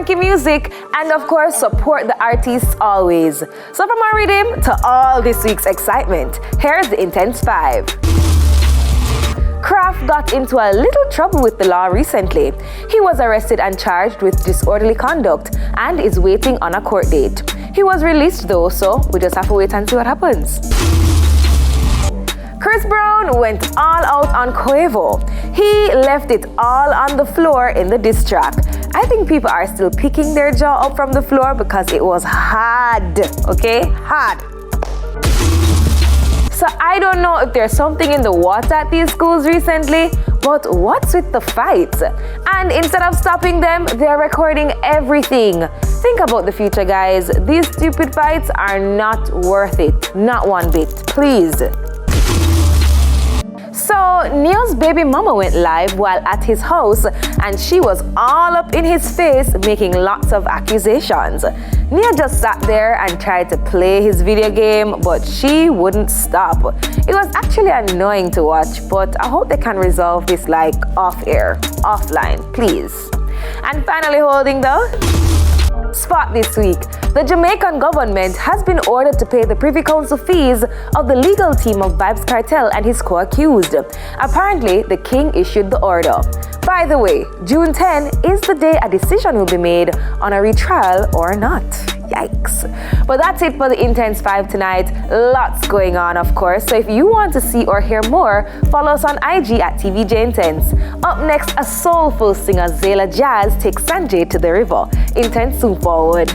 funky music, and of course, support the artists always. So from our rhythm to all this week's excitement, here's the Intense 5. Kraft got into a little trouble with the law recently. He was arrested and charged with disorderly conduct and is waiting on a court date. He was released though, so we just have to wait and see what happens. Chris Brown went all out on Quavo. He left it all on the floor in the diss track. I think people are still picking their jaw up from the floor because it was hard, okay? Hard. So I don't know if there's something in the water at these schools recently, but what's with the fights? And instead of stopping them, they're recording everything. Think about the future, guys. These stupid fights are not worth it. Not one bit. Please. So, Neo's baby mama went live while at his house and she was all up in his face making lots of accusations. Neo just sat there and tried to play his video game, but she wouldn't stop. It was actually annoying to watch, but I hope they can resolve this like off-air, offline, please. And finally holding the spot this week. The Jamaican government has been ordered to pay the Privy Council fees of the legal team of Vybz Kartel and his co-accused. Apparently, the king issued the order. By the way, June 10 is the day a decision will be made on a retrial or not. Yikes. But that's it for the Intense 5 tonight. Lots going on, of course. So if you want to see or hear more, follow us on IG at TVJ Intense. Up next, a soulful singer, Zayla Jazz, takes Sanjay to the river. Intense soon forward.